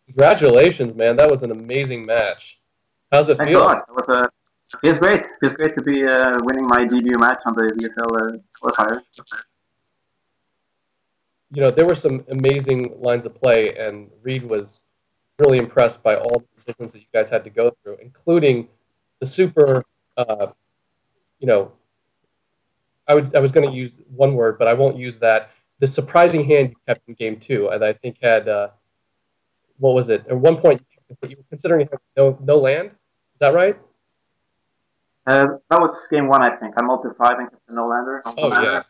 Congratulations, man. That was an amazing match. How's it Thanks a feel? lot. It was feels great. Feels great to be winning my debut match on the VSL qualifier. There were some amazing lines of play, and Reed was really impressed by all the decisions that you guys had to go through, including the super, uh, you know, I was going to use one word, but I won't use that. The surprising hand you kept in game two, and I think had, what was it? At one point, you were considering having no land. Is that right? That was game one, I think. I multi five and kept the no lander. Oh, yeah.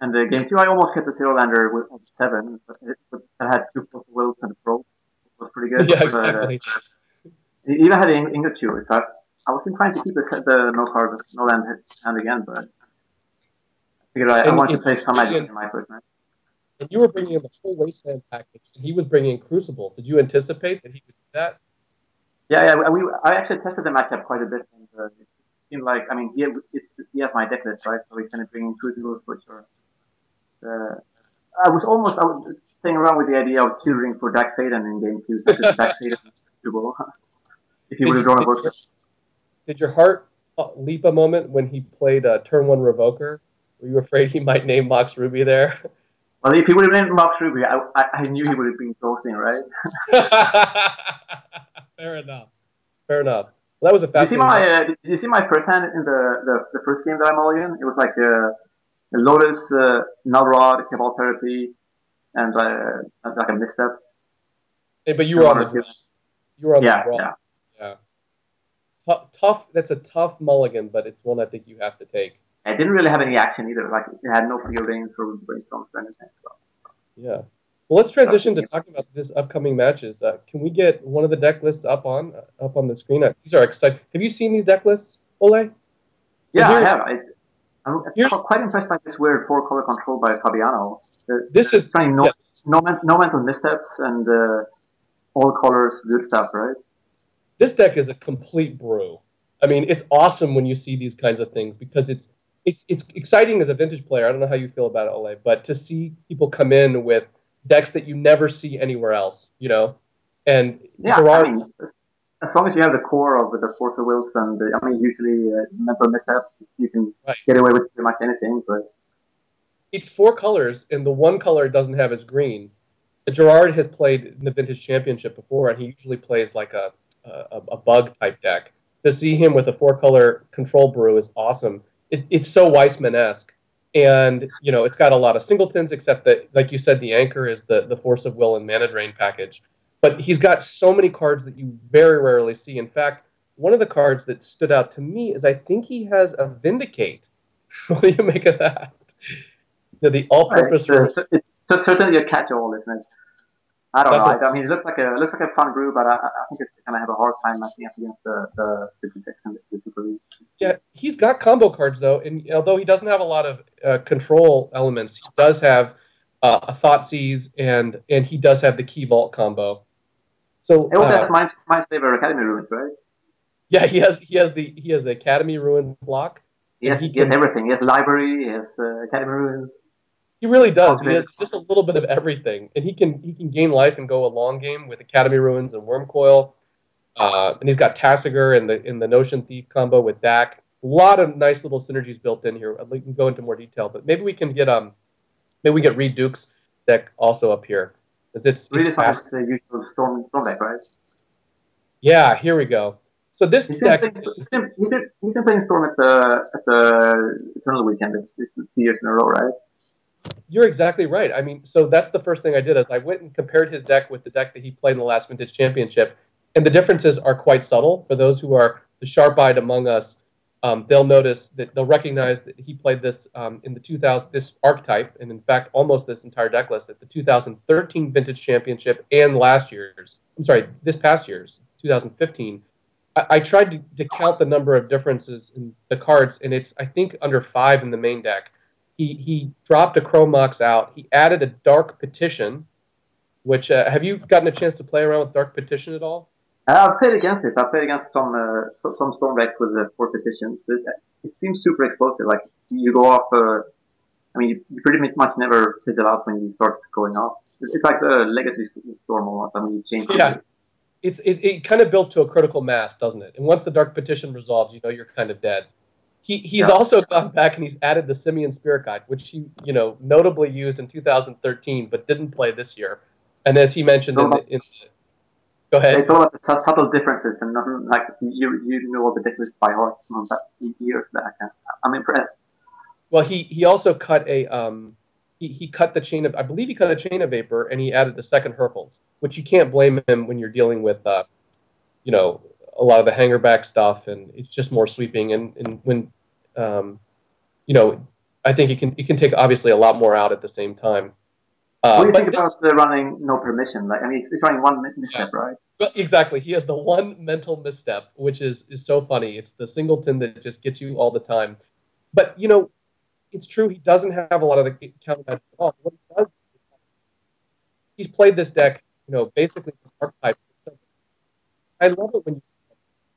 And game two, I almost kept the zero lander with seven, but I had two wills and a pro. It was pretty good. Yeah, But exactly. he even had an English two, so I was inclined to keep the no card, no land hand again, but I figured I wanted to play some magic in my first match. And you were bringing in the full wasteland package, and he was bringing in Crucible. Did you anticipate that he would do that? Yeah. I actually tested the matchup quite a bit, and it seemed like, I mean, he has my deck list, right? So he's going to bring in Crucible for sure. I was playing around with the idea of tutoring for Dak Faden in game two, so I could Dak Faden Crucible if he would have drawn a book. Did your heart leap a moment when he played turn one Revoker? Were you afraid he might name Mox Ruby there? Well, if he would have named Mox Ruby, I knew he would have been ghosting, right? Fair enough. Fair enough. Well, that was a fascinating. Did you see my first hand in the first game that I mulliganed? It was like a Lotus, Null Rod, Cabal Therapy, and like a misstep. Hey, but you were on the draw. You were on the draw. Yeah. Tough. That's a tough mulligan, but it's one I think you have to take. It didn't really have any action either. Like, it had no fielding for brainstorms or anything. So. Yeah. Well, let's transition to talking about this upcoming matches. Can we get one of the deck lists up on the screen? These are exciting. Have you seen these deck lists, Ole? Yeah, I have. I'm quite impressed by this weird 4-color control by Fabiano. This is trying no mental missteps and all colors, good stuff, right? This deck is a complete brew. I mean, it's awesome when you see these kinds of things because it's exciting as a vintage player. I don't know how you feel about it, Ole, but to see people come in with decks that you never see anywhere else, and I mean, as long as you have the core of the Force of Wills and usually mental missteps, you can get away with pretty much anything. But it's 4 colors, and the one color it doesn't have is green. Gerard has played in the Vintage Championship before, and he usually plays like a bug type deck. To see him with a 4-color control brew is awesome. It's so Weissman-esque, and it's got a lot of singletons, except that, like you said, the anchor is the Force of Will and Mana Drain package. But he's got so many cards that you very rarely see. In fact, one of the cards that stood out to me is I think he has a Vindicate. What do you make of that? The all-purpose. It's certainly a catch-all, isn't it? I don't know. I mean, it looks like a fun brew, but I think it's going to have a hard time matching up against the Super League. Yeah, he's got combo cards though, and although he doesn't have a lot of control elements, he does have a Thoughtseize, and he does have the Key Vault combo. So that's Mindslaver Academy Ruins, right? Yeah, he has the Academy Ruins lock. He has everything. He has Library. He has Academy Ruins. He really does. He has just a little bit of everything, and he can gain life and go a long game with Academy Ruins and Wormcoil, and he's got Tassiger in the Notion Thief combo with Dak. A lot of nice little synergies built in here. We can go into more detail, but maybe we can get Reed Duke's deck also up here, because it's fast. The usual storm deck, right? Yeah, here we go. So this deck, he's been playing Storm at the Eternal Weekend 2 years in a row, right? You're exactly right. I mean, so that's the first thing I did is I went and compared his deck with the deck that he played in the last Vintage Championship, and the differences are quite subtle. For those who are the sharp-eyed among us, they'll notice that they'll recognize that he played this in the this archetype, and in fact, almost this entire deck list at the 2013 Vintage Championship and this past year's 2015. I tried to count the number of differences in the cards, and it's I think under 5 in the main deck. He dropped a Chromox out. He added a Dark Petition, which have you gotten a chance to play around with Dark Petition at all? I've played against it. I've played against some Storm decks with 4 petitions. It seems super explosive. Like you go off. You pretty much never fizzle out when you start going off. It's like the legacy storm almost. I mean, you change Yeah, it. it kind of builds to a critical mass, doesn't it? And once the Dark Petition resolves, you know you're kind of dead. He's Yeah. also gone back and he's added the Simian Spirit Guide, which he notably used in 2013, but didn't play this year. And as he mentioned go It's ahead. all about the subtle differences and nothing like you know all the differences by heart from that years back. I'm impressed. Well, he also cut he cut the chain of, I believe he cut a chain of vapor, and he added the second Herples, which you can't blame him when you're dealing with you know a lot of the hanger back stuff, and it's just more sweeping. And when um, you know, I think it can take obviously a lot more out at the same time. What do you think But about this the running no permission? Like, I mean, it's running one yeah, misstep, right? but exactly, he has the one mental misstep, which is so funny. It's the singleton that just gets you all the time. But it's true he doesn't have a lot of the counter magic at all. What he does, he's played this deck, basically this archetype. I love it when you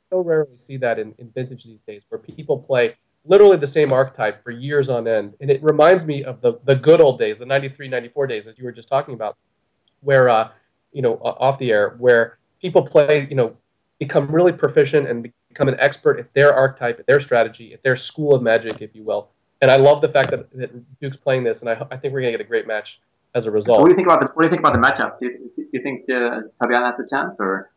so rarely see that in Vintage these days, where people play literally the same archetype for years on end. And it reminds me of the good old days, the 93, 94 days, as you were just talking about, where, off the air, where people play, become really proficient and become an expert at their archetype, at their strategy, at their school of magic, if you will. And I love the fact that Duke's playing this, and I think we're going to get a great match as a What do result. you think about what do you think about the matchup? Do you think Fabiano has a chance, or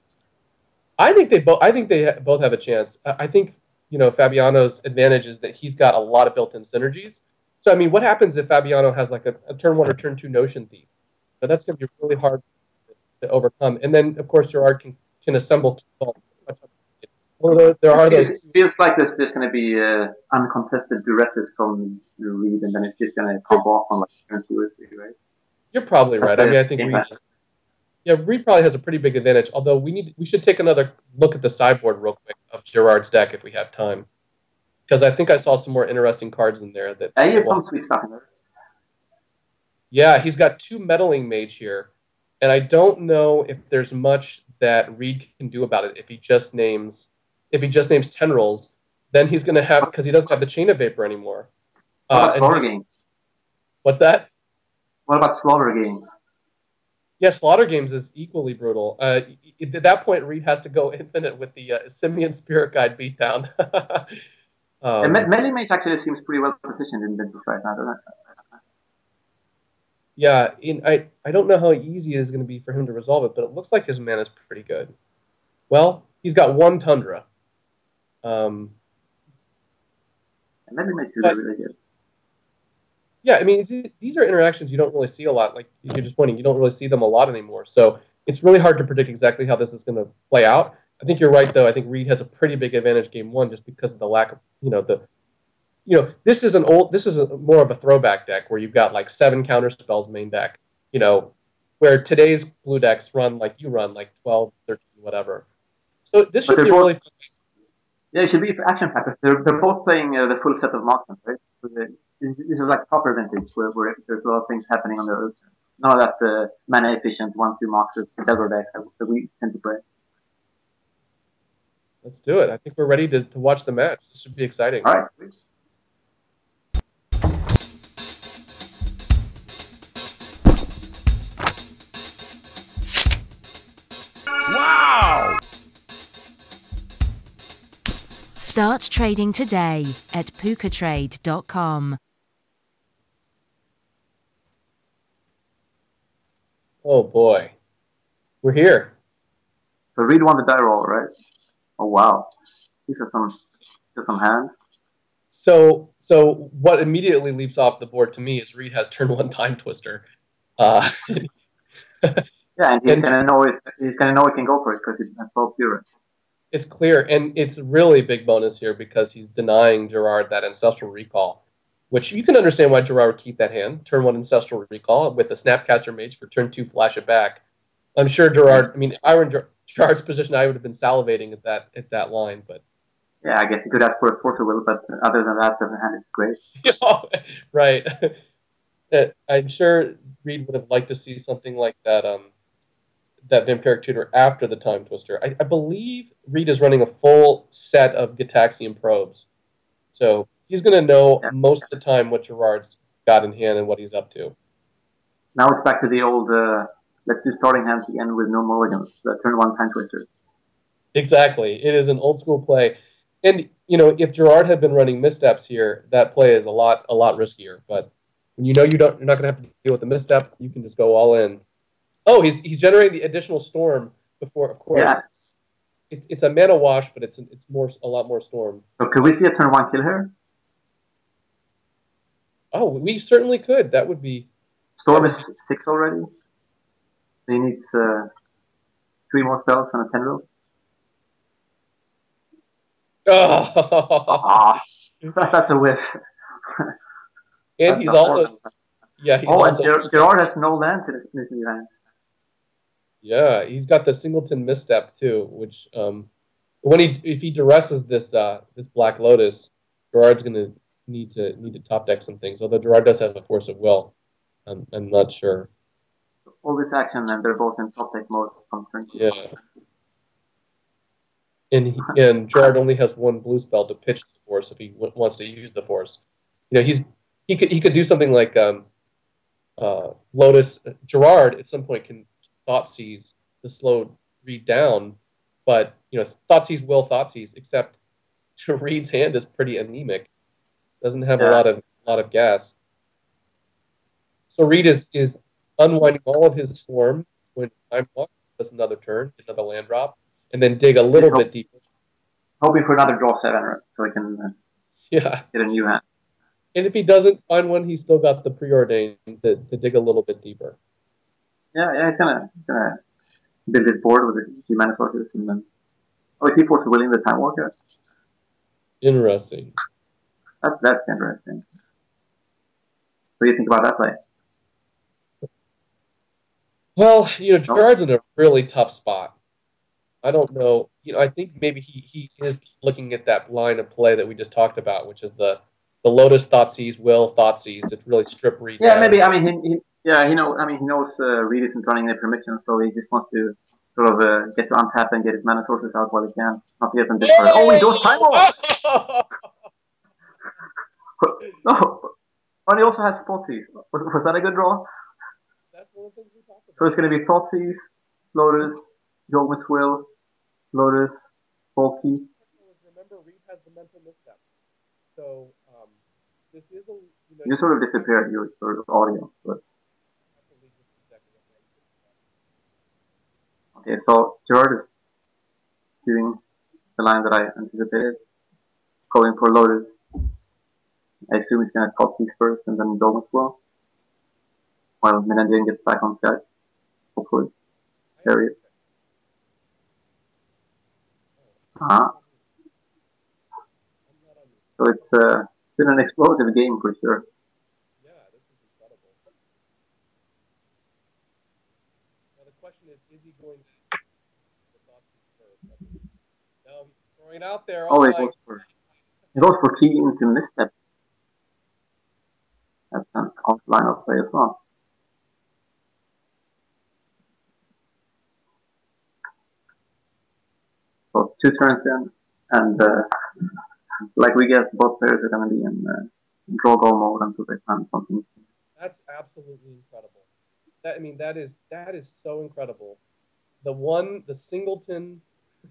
I think they both have a chance. I think Fabiano's advantage is that he's got a lot of built-in synergies. So I mean, what happens if Fabiano has like a turn one or turn two notion thief? So that's going to be really hard to overcome. And then of course Gerard can assemble. Well, there are those. it feels like there's going to be uncontested duresses from Reed, and then it's just going to pop off on like turn two or three, right? You're probably That's right. I the mean, I think game Reed. plan. Yeah, Reed probably has a pretty big advantage. Although we should take another look at the sideboard real quick of Gerard's deck if we have time, because I think I saw some more interesting cards in there He that has will. some sweet stuff in there. Yeah, he's got two meddling mage here, and I don't know if there's much that Reed can do about it if he just names Tendrils, then he's going to have, because he doesn't have the chain of vapor anymore. What about And Slaughter he's Games? What's that? What about Slaughter Games? Yeah, Slaughter Games is equally brutal. At that point, Reed has to go infinite with the Simian Spirit Guide beatdown. Melee Mage actually seems pretty well positioned in Vintage right now, doesn't it? Yeah, I don't know how easy it is going to be for him to resolve it, but it looks like his mana is pretty good. Well, he's got one Tundra. Melee Mage is But really good. yeah, I mean, these are interactions you don't really see a lot. Like you're just pointing, you don't really see them a lot anymore. So it's really hard to predict exactly how this is going to play out. I think you're right, though. I think Reed has a pretty big advantage game one just because of the lack of, this is more of a throwback deck where you've got like 7 counter spells main deck, where today's blue decks run like you run, like 12, 13, whatever. So this But should they're be both really. yeah, it should be action packed. They're both playing the full set of marksmen, right? So this is like proper Vintage where there's a lot of things happening on the earth. None of that mana efficient 1-2 markers Delver deck that we tend to play. Let's do it. I think we're ready to watch the match. This should be exciting. All right, sweet. Wow! Start trading today at pucatrade.com. Oh boy, we're here. So Reed won the die roll, right? Oh wow, these are some hands. So what immediately leaps off the board to me is Reed has turn one Time Twister. Yeah, and he's gonna know he can go for it because he's at 12 pure. It's clear, and it's really big bonus here because he's denying Gerard that Ancestral Recall, which you can understand why Gerard would keep that hand. Turn one Ancestral Recall with the Snapcaster Mage for turn two, flash it back. I'm sure Gerard. I mean, if I were in Gerard's position, I would have been salivating at that line, but. Yeah, I guess he could ask for a Portal, but other than that, the hand is great. Right. I'm sure Reed would have liked to see something like that. That Vampiric Tutor after the Time Twister. I believe Reed is running a full set of Gitaxian probes, so he's going to know most of the time what Gerard's got in hand and what he's up to. Now it's back to the old, let's do starting hands again with no mulligans, the turn one time twister. Exactly. It is an old school play. And, you know, if Gerard had been running missteps here, that play is a lot riskier. But when you know you're not going to have to deal with the misstep, you can just go all in. Oh, he's generating the additional storm before, of course. Yeah. It's a mana wash, but it's a lot more storm. So could we see a turn one kill here? Oh, we certainly could. That would be. Storm is 6 already. He needs 3 more spells and a tendril. Oh. That's a whiff. And he's also. Yeah. He's also, and Gerard has no lands in his new hand. Yeah, he's got the singleton misstep too, which if he duresses this Black Lotus, Gerard's gonna need to top deck some things. Although Gerard does have a force of will, I'm not sure. All this action, and they're both in top deck mode from turn 2. Yeah. And Gerard only has one blue spell to pitch the force if he wants to use the force. You know, he could do something like Lotus. Gerard at some point can Thoughtseize to slow Reed down, but you know, Thoughtseize will Thoughtseize, except Reed's hand is pretty anemic. Doesn't have a lot of gas. So Reed is unwinding all of his storm when time walk, does another turn, another land drop, and then dig a little bit deeper. Hoping for another draw 7, so he can get a new hand. And if he doesn't find one, he's still got the preordained to dig a little bit deeper. Yeah, he's gonna build his board with a few mana sources, and then is he forced to willing the time walker? Interesting. That's interesting. What do you think about that play? Well, you know, Gerard's in a really tough spot. I don't know. You know, I think maybe he is looking at that line of play that we just talked about, which is the Lotus Thoughtseize, Will Thoughtseize to really strip Reed. Yeah, down. Maybe. I mean, he knows Reed isn't running any permission, so he just wants to sort of get to untap and get his mana sources out while he can. Not to get them discarded. Oh, he does time off! No. And he also has Thoughtseize. Was that a good draw? That's one of the things we talked about. So it's going to be Thoughtseize, Lotus, Yogmat's Will, Lotus, Bulky. Remember, Reed has the mental misstep. So this is a... You sort of disappeared, your sort of audio. But... Okay, so Gerard is doing the line that I anticipated. Going for Lotus. I assume he's going to top these first and then Dogma's Will. While Menendian gets back on set. Hopefully. There it. So it's been an explosive game for sure. Yeah, this is incredible. Now the question is he going to first? No, he's throwing out there. Oh, he goes for key into misstep. That's an offline of play as well. So 2 turns in, and like we guess, both players are going to be in draw goal mode until they find something. That's absolutely incredible. That is so incredible. The singleton,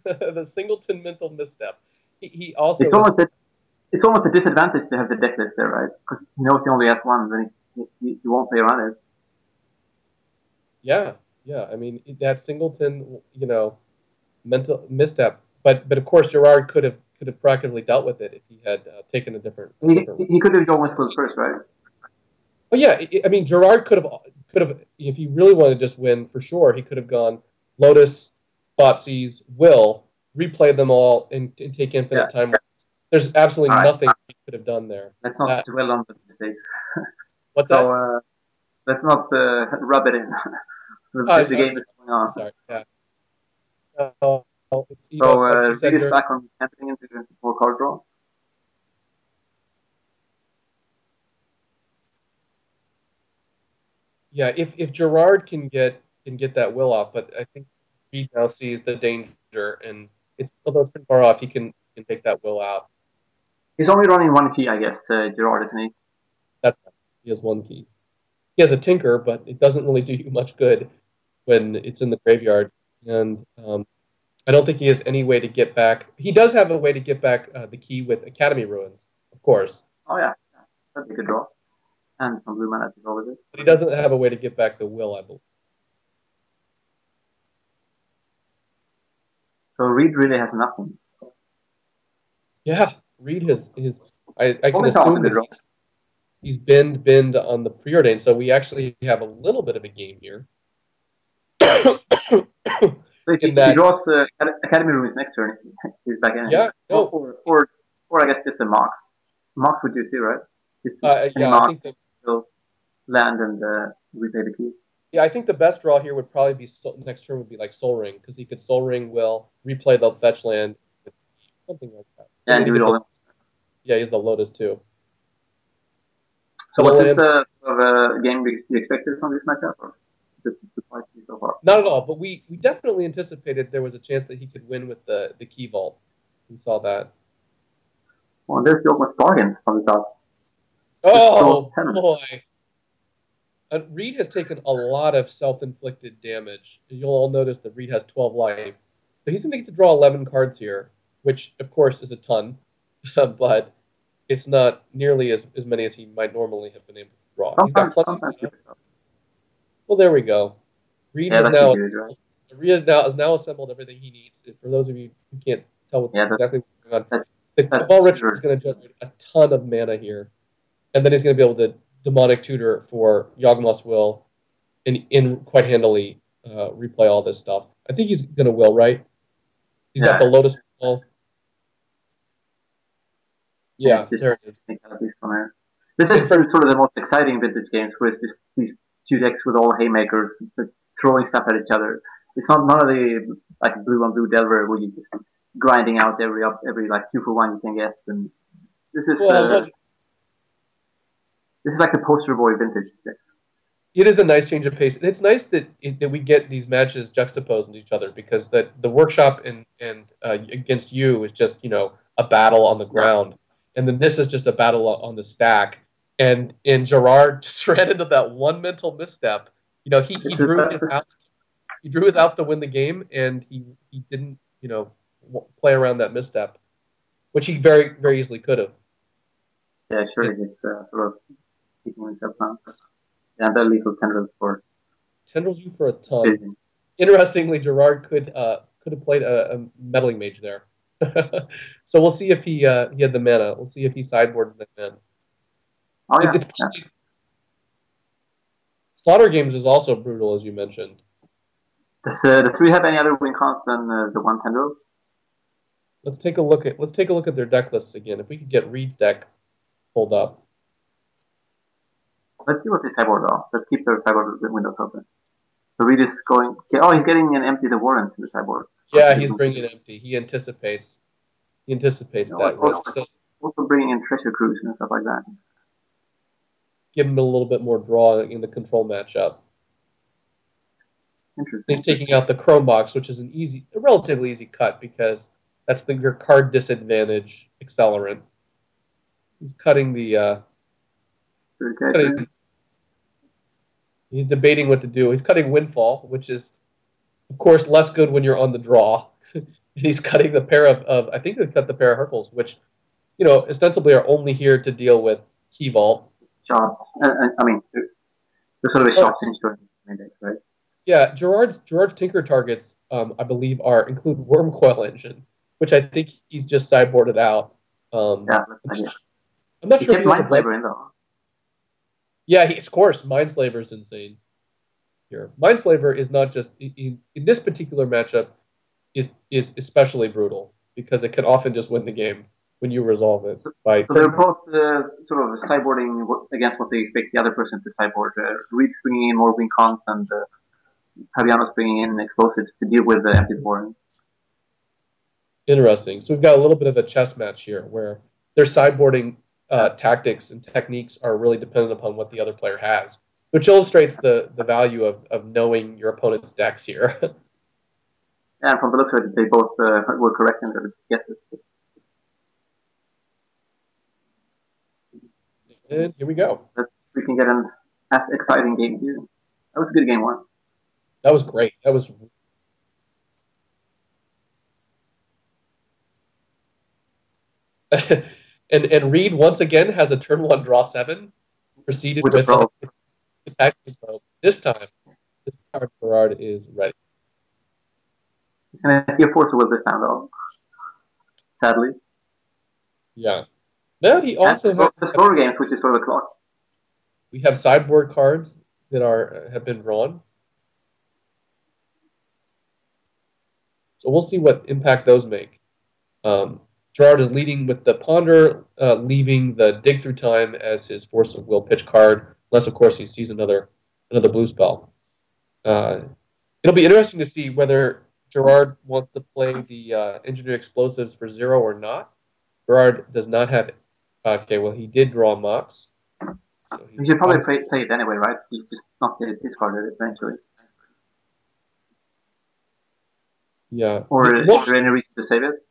the singleton mental misstep. He also. It's almost a disadvantage to have the deck list there, right? Because he knows he only has one, then he won't play around it. Yeah. I mean, that singleton, you know, mental misstep. But of course, Gerard could have proactively dealt with it if he had taken a different. He could have gone with first, right? Oh yeah, I mean, Gerard could have if he really wanted to just win for sure. He could have gone Lotus, Thoughtseize, Will, replay them all, and take infinite time. There's absolutely nothing he could have done there. Let's not dwell on the mistakes. What's that? Let's not rub it in. The game is going on. Sorry. Yeah. Reed is back on entering into the 4-card draw. Yeah, if Gerard can get that Will off, but I think Reed now sees the danger, and although it's pretty far off, he can take that Will out. He's only running 1 key, I guess, Gerard, isn't he? That's right. He has 1 key. He has a tinker, but it doesn't really do you much good when it's in the graveyard. And I don't think he has any way to get back. He does have a way to get back the key with Academy Ruins, of course. Oh yeah, that'd be a good draw. And some blue mana to go with it. But he doesn't have a way to get back the will, I believe. So Reed really has nothing. Yeah, Reed has his. I can assume that he's binned on the preordained, so we actually have a little bit of a game here. So if he draws Academy Ruins next turn, he's back in. Yeah, no. Or I guess just a Mox. Mox would do too, right? Just yeah, Mox, I think that will land and replay the key. Yeah, I think the best draw here would probably be next turn would be like Soul Ring, because he could Soul Ring, will replay the fetch land, something like that. Yeah, and do it all. Yeah, he's the Lotus too. So what's this the game we expected from this matchup? Or just surprised you so far? Not at all, but we definitely anticipated there was a chance that he could win with the key vault. We saw that. Well, there's the almost bargain from the top. Oh boy. Reed has taken a lot of self-inflicted damage. You'll all notice that Reed has 12 life. So he's going to get to draw 11 cards here, which, of course, is a ton. But it's not nearly as many as he might normally have been able to draw. Sometimes well, there we go. Reed has now assembled everything he needs. For those of you who can't tell exactly what's going on, the Cabal Ritual is going to generate a ton of mana here. And then he's going to be able to Demonic Tutor for Yawgmoth's Will and quite handily replay all this stuff. I think he's going to will, right? He's got the Lotus Will. Yeah, there it is. This is sort of the most exciting vintage games, where it's just these two decks with all haymakers throwing stuff at each other. It's not none of the like blue on blue Delver where you just grinding out every like 2-for-1 you can get. And this is this is like the poster boy vintage deck. It is a nice change of pace. It's nice that we get these matches juxtaposed with each other, because the workshop and against you is just a battle on the ground, and then this is just a battle on the stack. And Gerard just ran into that one mental misstep. He drew his outs to win the game, and he didn't play around that misstep, which he very very easily could have. Yeah, sure. He's sort of keeping himself down. Yeah, the lethal tendrils for tendrils you for a ton. Interestingly, Gerard could have played a meddling mage there. So we'll see if he had the mana. We'll see if he sideboarded the mana. Oh yeah. Slaughter Games is also brutal, as you mentioned. Does 3 have any other win cons than the one tendril? Let's take a look at their deck lists again. If we could get Reed's deck pulled up. Let's see what they sideboard though. Let's keep their sideboard windows open. So Reed is going. Oh, he's getting an empty the warrant to the sideboard. Yeah, he's bringing it empty. He anticipates that risk. So also bringing in treasure cruise and stuff like that. Give him a little bit more draw in the control matchup. Interesting. He's taking out the Chrome Box, which is a relatively easy cut, because that's your card disadvantage accelerant. He's cutting the. He's debating what to do. He's cutting Windfall, which is, of course, less good when you're on the draw. He's cutting the pair of I think they cut the pair of Hercules, which, ostensibly are only here to deal with Key Vault. Shot. I mean, there's sort of a shot since right? Yeah, Gerard's Tinker targets, I believe, include Wormcoil Engine, which I think he's just sideboarded out. I'm not sure if he has Mindslaver in though. Yeah, of course, Mindslaver is insane here. Mindslaver is not just in this particular matchup is especially brutal, because it can often just win the game when you resolve it. So they're both sort of sideboarding against what they expect the other person to sideboard. Reed's bringing in more win cons, and Fabiano's bringing in explosives to deal with the empty warrant. Interesting. So we've got a little bit of a chess match here, where they're sideboarding tactics and techniques are really dependent upon what the other player has, which illustrates the value of knowing your opponent's decks here. And from the looks of it, they both were correct in their guesses. And here we go. We can get an as exciting game too. That was a good game one. That was great. That was. and Reed once again has a turn 1 draw 7, proceeded With the with probe. attacking probe. This time Gerard is ready. And I see a force will this time though. Sadly. Yeah. No, he also and has the slower games, which is sort of a clock. We have sideboard cards that have been drawn. So we'll see what impact those make. Gerard is leading with the Ponder, leaving the Dig Through Time as his Force of Will pitch card, unless, of course, he sees another blue spell. It'll be interesting to see whether Gerard wants to play the Engineer Explosives for 0 or not. Gerard does not have... Okay, well, he did draw Mox. So you should probably play it anyway, right? You just not get it discarded eventually. Yeah. Or is there any reason to save it?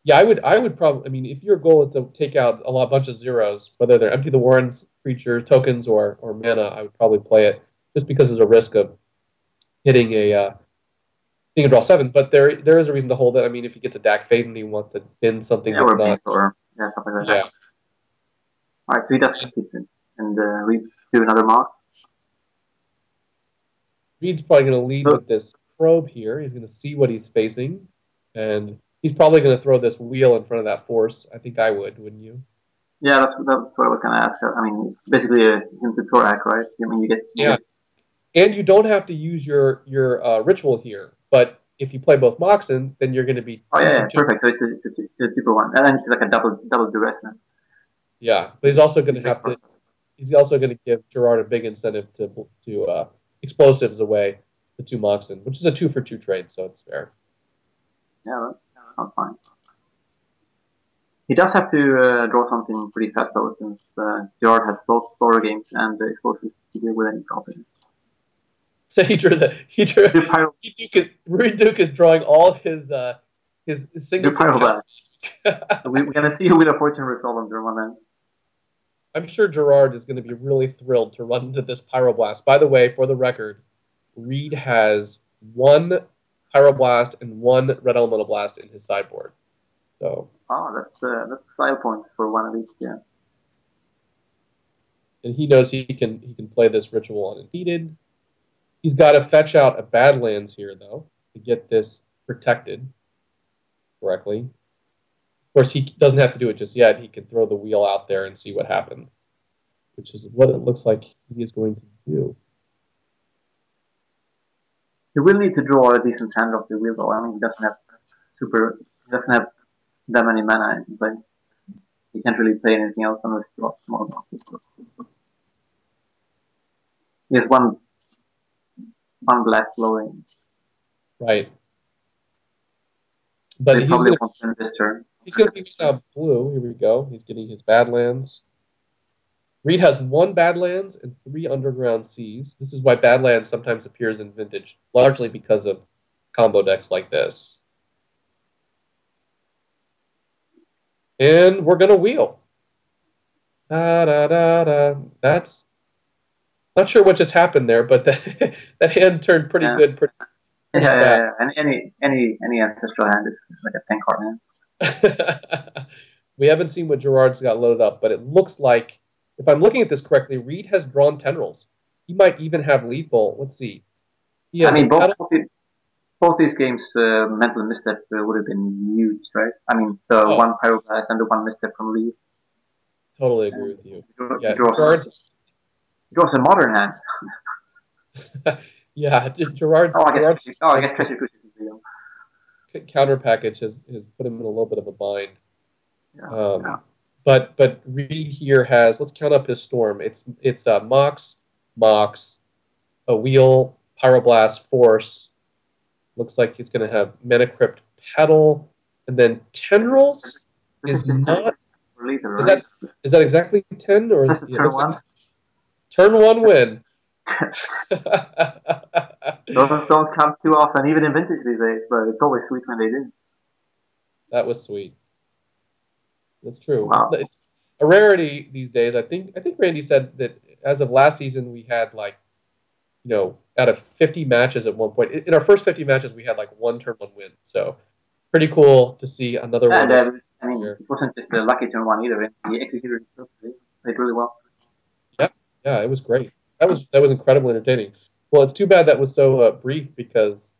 Yeah, I would probably. I mean, if your goal is to take out a bunch of zeros, whether they're Empty the Warrens, creatures, tokens, or mana, I would probably play it just because there's a risk of hitting a draw 7. But there is a reason to hold it. I mean, if he gets a Dak Fade and he wants to bin something that's not, or something like that. All right, so he does keep it, and we do another mock. Reed's probably going to lead with this probe here. He's going to see what he's facing, and he's probably going to throw this wheel in front of that force. I think I would, wouldn't you? Yeah, that's what I was going to ask. I mean, it's basically a Torak, right? I mean, you get and you don't have to use your ritual here, but if you play both Moxen, then you're going to be... Oh, yeah, perfect. So it's a super one. And then it's like a double duress. Yeah, but he's also going to have to... He's also going to give Gerard a big incentive to explosives away the 2 Moxen, which is a 2-for-2 trade, so it's fair. Yeah, that's fine. He does have to draw something pretty fast, though, since Gerard has both slower games and explosives to deal with any problem. Rudy Duke is drawing all of his single. We're gonna see who Wheel of Fortune resolve on turn 1 then. I'm sure Gerard is going to be really thrilled to run into this Pyroblast. By the way, for the record, Reed has 1 Pyroblast and 1 Red Elemental Blast in his sideboard. So. That's style points for one of each. Yeah. And he knows he can play this ritual unimpeded. He's got to fetch out a Badlands here, though, to get this protected correctly. Of course, he doesn't have to do it just yet. He can throw the wheel out there and see what happens, which is what it looks like he is going to do. He will need to draw a decent hand off the wheel, though. I mean, he doesn't have that many mana, but he can't really play anything else unless he draws small boxes. He has one black flowing. Right. But he's probably wants to this turn. He's going to be blue. Here we go. He's getting his Badlands. Reed has 1 Badlands and 3 Underground Seas. This is why Badlands sometimes appears in Vintage, largely because of combo decks like this. And we're going to wheel. That's... Not sure what just happened there, but that hand turned pretty good. Pretty fast. And any ancestral hand is like a 10-card hand. We haven't seen what Gerard's got loaded up, but it looks like, if I'm looking at this correctly, Reed has drawn Tendrils. He might even have lethal. Let's see. I mean, both these games, Mental Misstep would have been huge, right? I mean, the 1 Pyroblast and the 1 Misstep from Reed. Totally agree with you. He draws a modern hand. Yeah, Gerard's... I guess Treasure Cushion. Counter package has put him in a little bit of a bind. Yeah. But Reed here has... Let's count up his storm. It's Mox, a wheel, Pyroblast, Force. Looks like he's going to have Mana Crypt, Petal, and then Tendrils is not... Lethal, right? Is that exactly 10? Or that's turn 1. Turn 1 win. Those don't come too often, even in Vintage these days, but it's always sweet when they do. That was sweet. That's true. Wow. It's a rarity these days. I think Randy said that as of last season, we had like, out of 50 matches at one point, in our first 50 matches, we had like one turn one win. So pretty cool to see another Yeah, one. I mean, it wasn't just a lucky turn one either. He executed it perfectly. Played really well. Yeah, it was great. That was incredibly entertaining. Well, it's too bad that was so brief because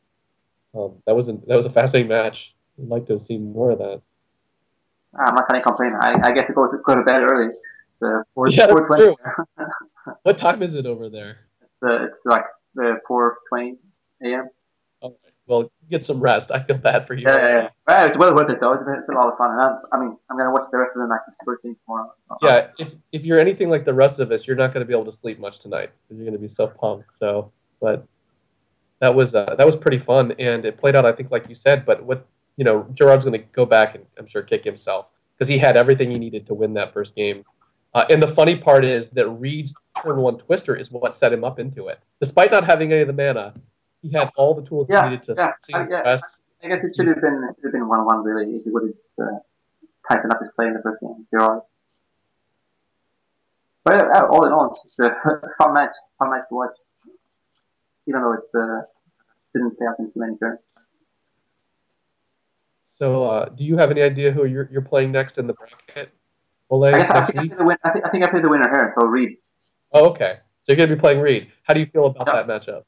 that was a fascinating match. I'd like to have seen more of that. I'm not gonna complain. I get to go to bed early. It's 4:20. True. What time is it over there? It's like 4:20 a.m. Okay. Well, get some rest. I feel bad for you. Yeah. Well, it's well worth it though. It's a lot of fun. And I'm gonna watch the rest of the matches first thing tomorrow. Yeah, if you're anything like the rest of us, you're not going to be able to sleep much tonight because you're going to be so pumped. So, but that was pretty fun, and it played out, I think, like you said. But Gerard's going to go back and I'm sure kick himself because he had everything he needed to win that first game. And the funny part is that Reed's turn one twister is what set him up into it. Despite not having any of the mana, he had all the tools he needed to seize the rest. I guess it should have been 1-1 really if he would have just tightened up his play in the first game. Gerard. But all in all, it's just a fun match to watch. Even though it didn't play out in too many turns. So, do you have any idea who you're playing next in the bracket? Oleg, I think I played the winner here, so Reed. Oh, okay. So you're going to be playing Reed. How do you feel about that matchup?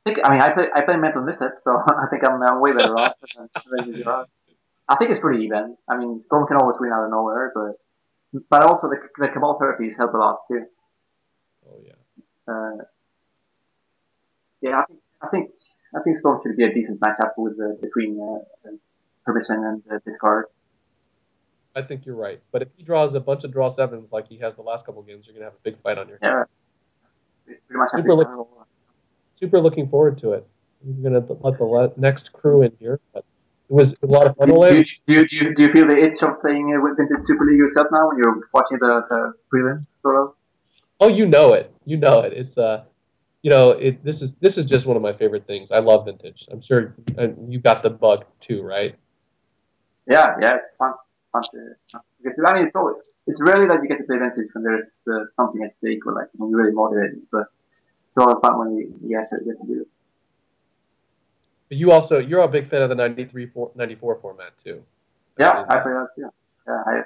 I play Mental Misstep, so I think I'm way better off than Gerard. I think it's pretty even. I mean, Storm can always win out of nowhere, but also the Cabal therapies help a lot too. Oh yeah. Yeah, I think Storm should be a decent matchup with between Permission and Discard. I think you're right, but if he draws a bunch of draw sevens like he has the last couple of games, you're gonna have a big fight on your hands. Yeah, pretty much. Super looking forward to it. We're gonna let the next crew in here, but it was a lot of fun. Do you feel the itch of playing within the Super League yourself now when you're watching the prelims, sort of? Oh, you know it. It's this is just one of my favorite things. I love Vintage. I'm sure you got the bug too, right? Yeah, it's fun. I mean, it's rarely that you get to play Vintage when there's something at stake or like when you're really motivated, but it's all fun when you get to do it. But you're a big fan of the 93-94 format too. Yeah, I play that too. Yeah,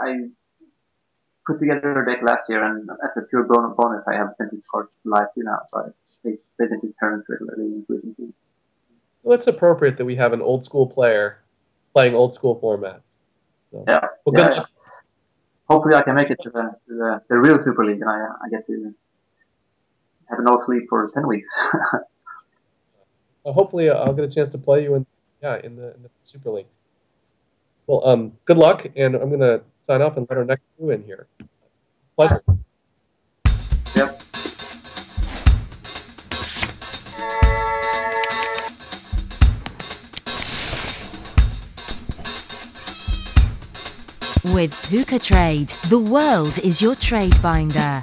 I put together a deck last year, and as a pure bonus, I have Vintage cards live too now, so I play Vintage tournaments regularly. Well, it's appropriate that we have an old school player playing old school formats. So. Yeah. Well, good luck. Hopefully, I can make it to the real Super League, and I get to have no sleep for 10 weeks. Well, hopefully, I'll get a chance to play you in the Super League. Well, good luck, and I'm going to sign off and let our next crew in here. Pleasure. Yep. With PucaTrade, the world is your trade binder.